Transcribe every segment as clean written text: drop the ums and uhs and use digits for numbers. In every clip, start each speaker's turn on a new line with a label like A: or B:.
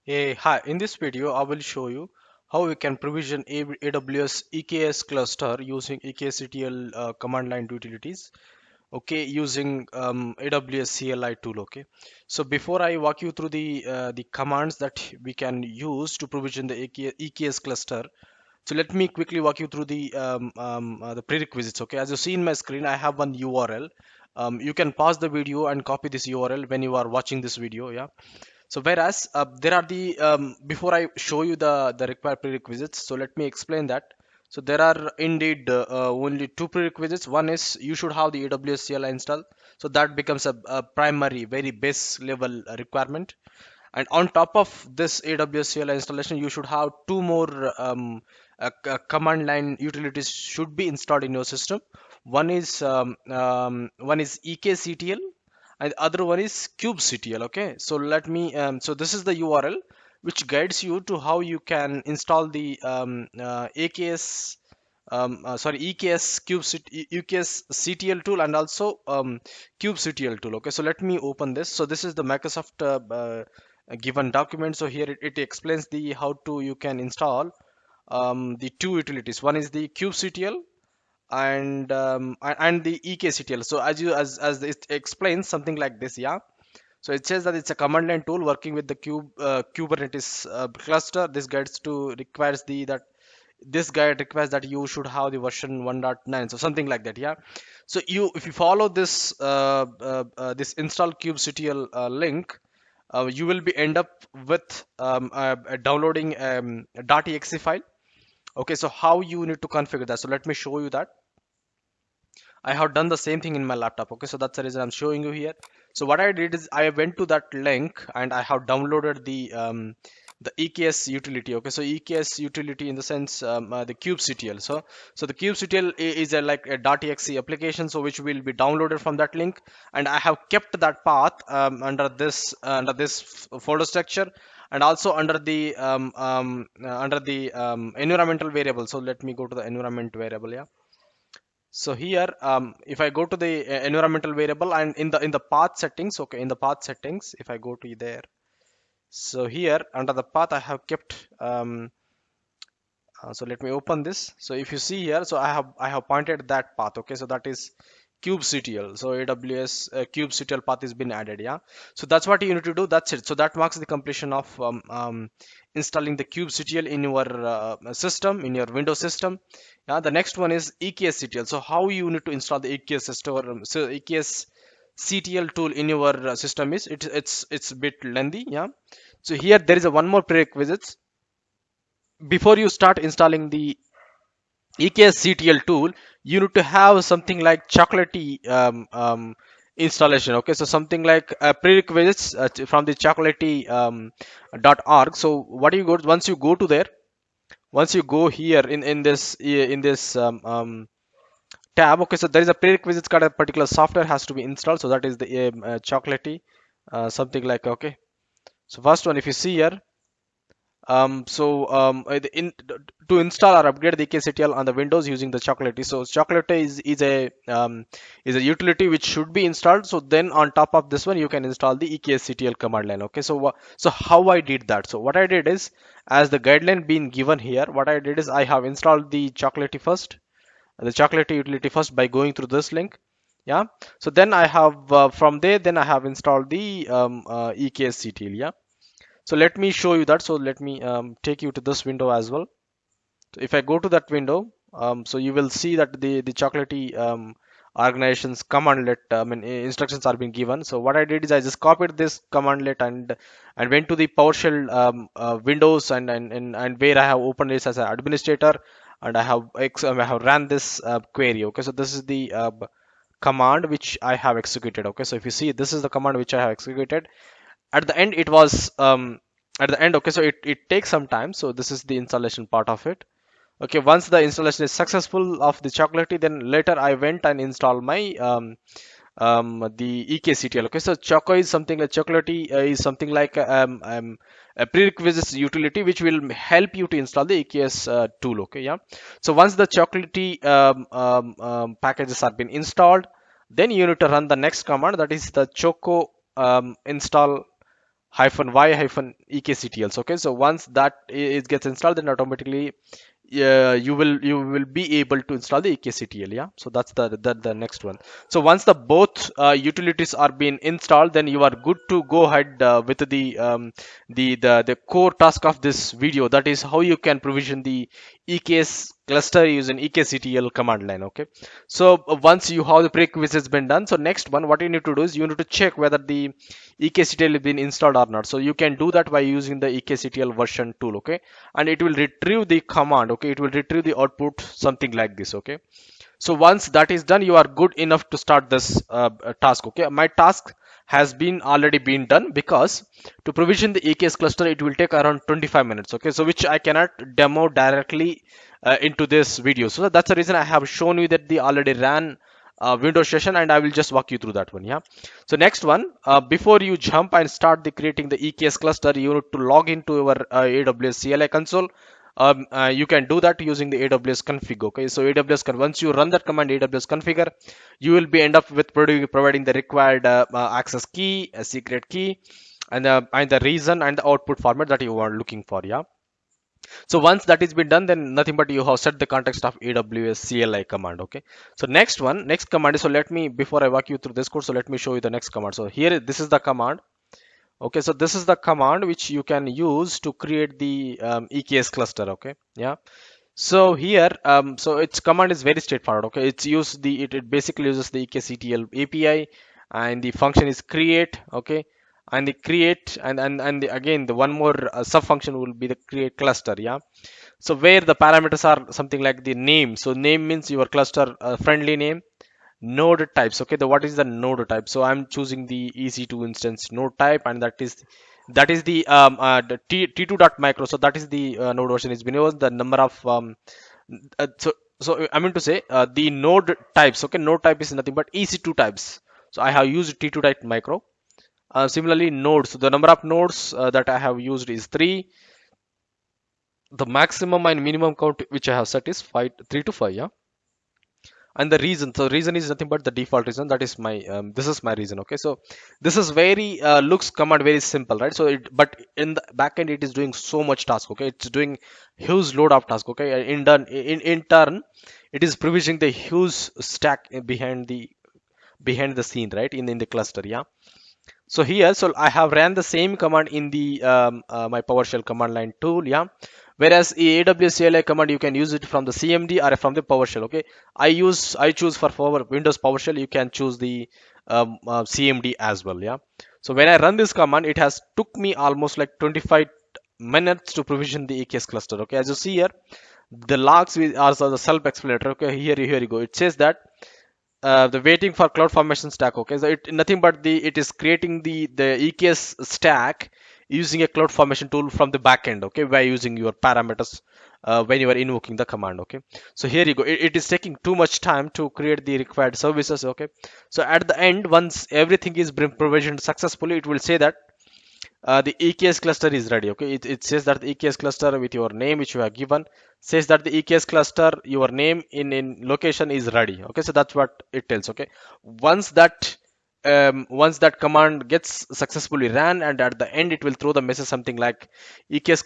A: Hey, hi. In this video, I will show you how we can provision AWS EKS cluster using EKSCTL command line utilities. Okay, using AWS CLI tool. Okay, so before I walk you through the commands that we can use to provision the EKS cluster, so let me quickly walk you through the prerequisites. Okay, as you see in my screen, I have one URL. You can pause the video and copy this URL when you are watching this video. Yeah, so whereas there are the before I show you the required prerequisites, so let me explain that. So there are indeed only two prerequisites. One is you should have the AWS CLI installed, so that becomes a primary, very base level requirement. And on top of this AWS CLI installation, you should have two more command line utilities should be installed in your system. One is EKCTL and the other one is kubectl. Okay, so let me so this is the URL which guides you to how you can install the EKS CTL tool and also kubectl tool. Okay, so let me open this. So this is the Microsoft given document. So here it explains the how to you can install the two utilities. One is the kubectl and the EKCTL. So as it explains something like this, yeah. So it says that it's a command line tool working with the Kubernetes cluster. This guide requires that you should have the version 1.9, so something like that, yeah. So if you follow this install kubectl link, you will be end up with downloading a .exe file. Okay, so how you need to configure that? So let me show you that. I have done the same thing in my laptop. Okay, so that's the reason I'm showing you here. So what I did is I went to that link and I have downloaded the EKS utility. Okay, so EKS utility in the sense the kubectl. So the kubectl is a like a .exe application, so which will be downloaded from that link, and I have kept that path under this folder structure and also under the environmental variable. So let me go to the environment variable. Yeah, so here, if I go to the environmental variable and in the path settings, okay, in the path settings, if I go to there, so here under the path I have kept. So let me open this. So if you see here, so I have pointed that path. Okay, so that is kubectl. So AWS kubectl path has been added. Yeah. So that's what you need to do. That's it. So that marks the completion of installing the kubectl in your system, in your Windows system. Yeah. The next one is EKSCTL. So how you need to install the EKS system, so EKS CTL tool in your system is it's a bit lengthy. Yeah. So here there is a one more prerequisite before you start installing the EKSCTL tool. You need to have something like chocolatey installation. Okay, so something like prerequisites from the chocolatey .org. So what you go once you go to there, once you go here in this tab. Okay, so there is a prerequisites card. A particular software has to be installed. So that is the chocolatey something like, okay. So first one, if you see here, to install or upgrade the EKSCTL on the Windows using the Chocolatey. So Chocolatey is a utility which should be installed. So then on top of this one, you can install the EKSCTL command line. Okay, so how I did that? So what I did is, as the guideline being given here, what I did is I have installed the Chocolatey first, the Chocolatey utility first by going through this link. Yeah. So then I have from there, then I have installed the EKSCTL. Yeah. So let me show you that. So let me take you to this window as well. So if I go to that window, so you will see that the chocolatey organization's commandlet instructions are being given. So what I did is I just copied this commandlet and went to the PowerShell windows and where I have opened this as an administrator, and I have ran this query. Okay, so this is the command which I have executed. Okay, so if you see, this is the command which I have executed. At the end it was at the end. Okay, so it takes some time. So this is the installation part of it. Okay, once the installation is successful of the chocolatey, then later I went and installed my the EKCTL. Okay, so choco is something like chocolatey is something like a prerequisite utility which will help you to install the EKS tool. Okay, yeah. So once the chocolatey packages are been installed, then you need to run the next command, that is the choco install -y -ekctls. Okay, so once that it gets installed, then automatically you will be able to install the EKSCTL. Yeah, so that's the next one. So once the both utilities are being installed, then you are good to go ahead with the core task of this video, that is how you can provision the EKS cluster using EKSCTL command line. Okay, so once you have the prerequisites been done, so next one what you need to do is you need to check whether the EKSCTL has been installed or not. So you can do that by using the EKSCTL version tool. Okay, and it will retrieve the command. Okay, it will retrieve the output something like this. Okay, so once that is done, you are good enough to start this task. Okay, my task has been already been done, because to provision the EKS cluster it will take around 25 minutes. Okay, so which I cannot demo directly into this video, so that's the reason I have shown you that the already ran Windows session, and I will just walk you through that one. Yeah, so next one, before you jump and start the creating the EKS cluster, you need to log into your AWS CLI console. You can do that using the AWS config. Okay, so once you run that command AWS configure, you will be end up with providing the required access key, a secret key, and the reason and the output format that you are looking for. Yeah, so once that is been done, then nothing but you have set the context of AWS CLI command. Okay, so next command is, so let me, before I walk you through this code, so let me show you the next command. So here, this is the command. Okay, so this is the command which you can use to create the EKS cluster. Okay, yeah, so here so its command is very straightforward. Okay, it basically uses the EKSCTL API, and the function is create. Okay, and the create, again the one more sub function will be the create cluster. Yeah, so where the parameters are something like the name. So name means your cluster friendly name. Node types. Okay, what is the node type? So I'm choosing the EC2 instance node type, and that is the T2.micro. So that is the node version is been used. The number of uh, so I mean to say the node types. Okay, node type is nothing but EC2 types. So I have used T2 type micro. Similarly, nodes. So the number of nodes that I have used is 3. The maximum and minimum count which I have set is 5, 3 to 5. Yeah, and the reason, so reason is nothing but the default reason, that is my this is my reason. Okay, so this is very looks command very simple, right? So but in the backend it is doing so much task. Okay, it's doing huge load of task. Okay, in turn it is provisioning the huge stack behind the scene, right, in the cluster. Yeah, so here, so I have ran the same command in the my PowerShell command line tool. Yeah, whereas AWS CLI command you can use it from the CMD or from the PowerShell. Okay, I choose for Windows PowerShell. You can choose the CMD as well. Yeah, so when I run this command, it has took me almost like 25 minutes to provision the EKS cluster. Okay, as you see here, the logs are the self-explanatory. Okay, here you go. It says that the waiting for cloud formation stack. Okay, so it nothing but it is creating the EKS stack using a cloud formation tool from the backend. Okay, by using your parameters when you are invoking the command. Okay, so here you go. It is taking too much time to create the required services. Okay, so at the end, once everything is been provisioned successfully, it will say that the EKS cluster is ready. Okay, it says that the EKS cluster with your name which you have given says that the EKS cluster, your name in location is ready. Okay, so that's what it tells. Okay, once that once that command gets successfully ran, and at the end it will throw the message something like EKS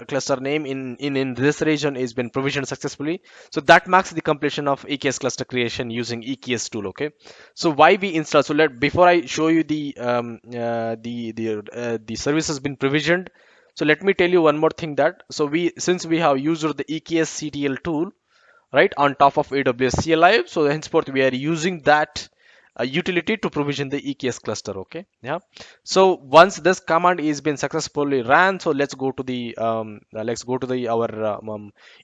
A: cluster name in this region is been provisioned successfully. So that marks the completion of EKS cluster creation using EKS tool. Okay, so why we install, so let before I show you the service has been provisioned, so let me tell you one more thing, that so since we have used the EKSCTL tool right on top of AWS CLI, so henceforth we are using that utility to provision the EKS cluster. Okay, yeah, so once this command is been successfully ran, so let's go to the our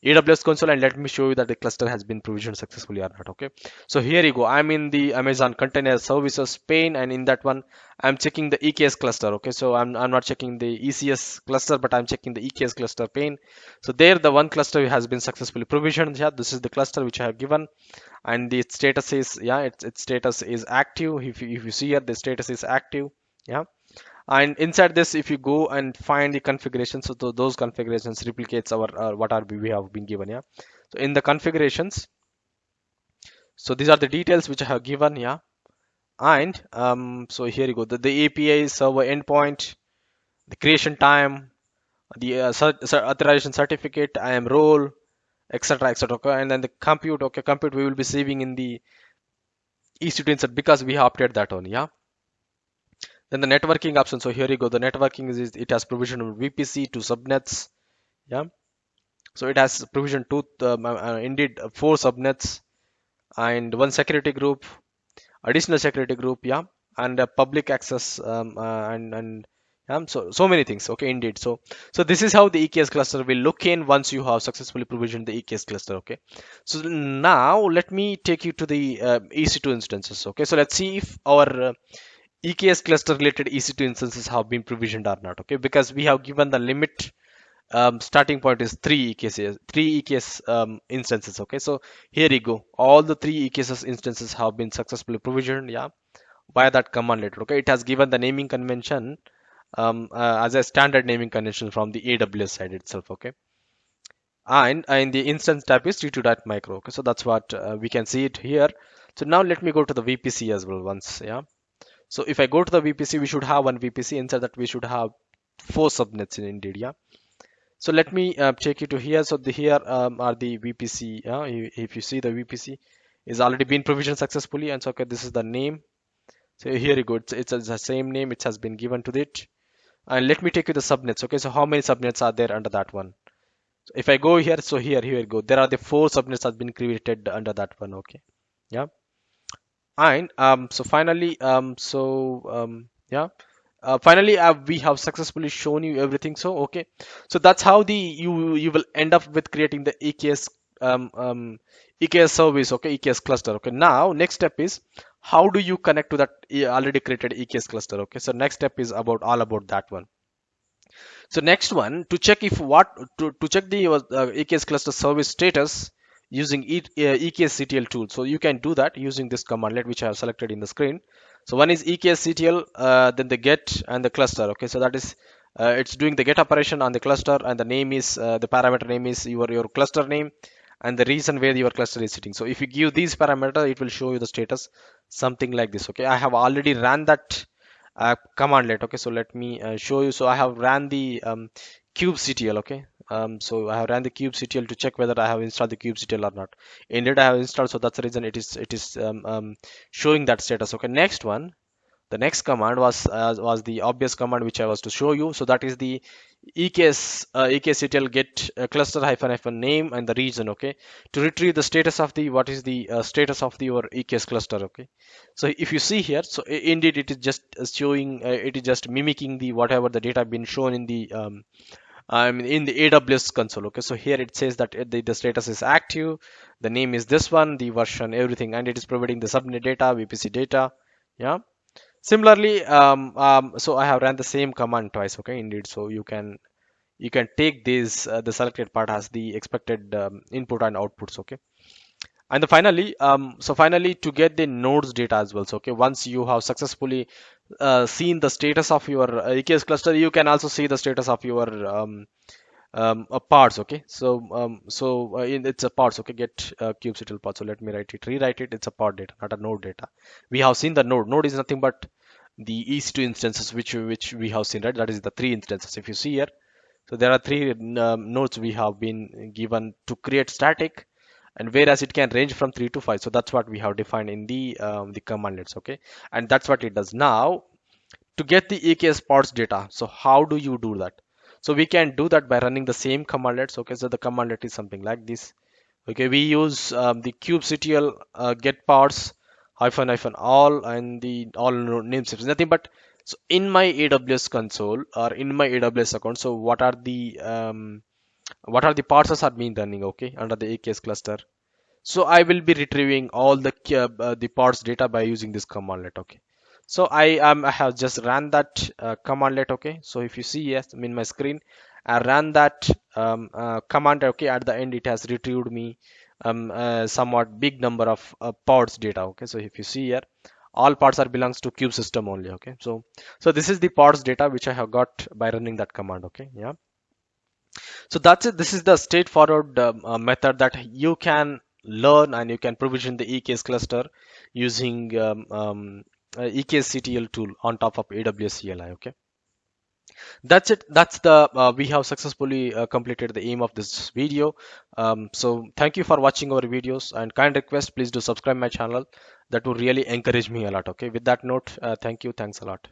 A: AWS console, and let me show you that the cluster has been provisioned successfully or not. Okay, so here you go, I'm in the Amazon Container Services pane, and in that one I'm checking the EKS cluster. Okay, so I'm not checking the ECS cluster, but I'm checking the EKS cluster pane. So there the one cluster has been successfully provisioned. Yeah, this is the cluster which I have given, and the status is, yeah, its status is active. If you see here, the status is active. Yeah, and inside this, if you go and find the configurations, so those configurations replicates our what are we have been given. Yeah, so in the configurations, so these are the details which I have given. Yeah, and so here you go, the API server endpoint, the creation time, the authorization certificate, I am role, etc., etc. Okay? And then the compute, okay, compute we will be saving in the EC2 insert because we have updated that one, yeah. Then the networking option. So here you go. The networking is it has provision VPC to subnets, yeah. So it has provision to indeed four subnets and one security group, additional security group, yeah, and public access, and so many things, okay, indeed. So this is how the EKS cluster will look in once you have successfully provisioned the EKS cluster, okay. So now let me take you to the EC2 instances, okay. So let's see if our EKS cluster related EC2 instances have been provisioned or not, okay, because we have given the limit, starting point is three EKS instances, okay. So here you go, all the three EKS instances have been successfully provisioned, yeah, via that command letter, okay. It has given the naming convention as a standard naming convention from the AWS side itself, okay. And the instance type is t2.micro, okay. So that's what we can see it here. So now let me go to the VPC as well once, yeah. So if I go to the VPC, we should have one VPC. Inside that we should have four subnets in indeed, yeah. So let me take you to here. So here are the VPC. If you see, the VPC is already been provisioned successfully, and so okay, this is the name. So here you go. It's the same name. It has been given to it. And let me take you the subnets. Okay, so how many subnets are there under that one? So if I go here, so here you go. There are the four subnets has been created under that one. Okay, yeah. And so finally, yeah. Finally, we have successfully shown you everything. So okay, so that's how the you will end up with creating the EKS service. Okay, EKS cluster. Okay, now next step is how do you connect to that already created EKS cluster. Okay, so next step is about all about that one. So next one, to check if what to check the EKS cluster service status using EKSCTL tool. So you can do that using this commandlet which I have selected in the screen. So one is EKSCTL, then the get and the cluster. Okay, so that is it's doing the get operation on the cluster, and the name is the parameter name is your cluster name, and the region where your cluster is sitting. So if you give these parameters, it will show you the status, something like this. Okay, I have already ran that commandlet. Okay, so let me show you. So I have ran the kubectl. Okay, so I have ran the kubectl to check whether I have installed the kubectl or not. Indeed I have installed, so that's the reason it is showing that status. Okay, next one, the next command was the obvious command which I was to show you. So that is the EKSCTL get cluster hyphen hyphen name and the region, okay, to retrieve the status of the what is the status of the your EKS cluster, okay. So if you see here, so indeed it is just showing, it is just mimicking the whatever the data been shown in the in the AWS console, okay. So here it says that the status is active, the name is this one, the version, everything, and it is providing the subnet data, VPC data, yeah. Similarly, so I have ran the same command twice, okay, indeed. So you can take this the selected part as the expected input and outputs, okay. And the finally, so finally to get the nodes data as well. So okay, once you have successfully seen the status of your EKS cluster, you can also see the status of your parts, okay. It's a parts, okay, get kubectl part. So let me rewrite it. It's a part data, not a node data. We have seen the node is nothing but the EC2 instances which we have seen, right? That is the three instances. If you see here, so there are three nodes we have been given to create static, and whereas it can range from 3 to 5. So that's what we have defined in the commandlets, okay. And that's what it does. Now to get the EKS parts data, so how do you do that? So we can do that by running the same commandlets, okay. So the commandlet is something like this, okay. We use the kubectl get parts hyphen hyphen all, and the all namespace, nothing but, so in my AWS console or in my AWS account, so what are the parses are being running, okay, under the EKS cluster. So I will be retrieving all the parts data by using this commandlet, okay. So I have just ran that commandlet, okay. So if you see, yes, in my screen, I ran that command, okay. At the end it has retrieved me somewhat big number of parts data, okay. So if you see here, all parts are belongs to kube system only, okay. So this is the parts data which I have got by running that command, okay, yeah. So that's it. This is the straightforward method that you can learn, and you can provision the EKS cluster using EKSCTL tool on top of AWS CLI. Okay. That's it. That's the we have successfully completed the aim of this video. So thank you for watching our videos, and kind request, please do subscribe my channel. That would really encourage me a lot. Okay, with that note, thank you, thanks a lot.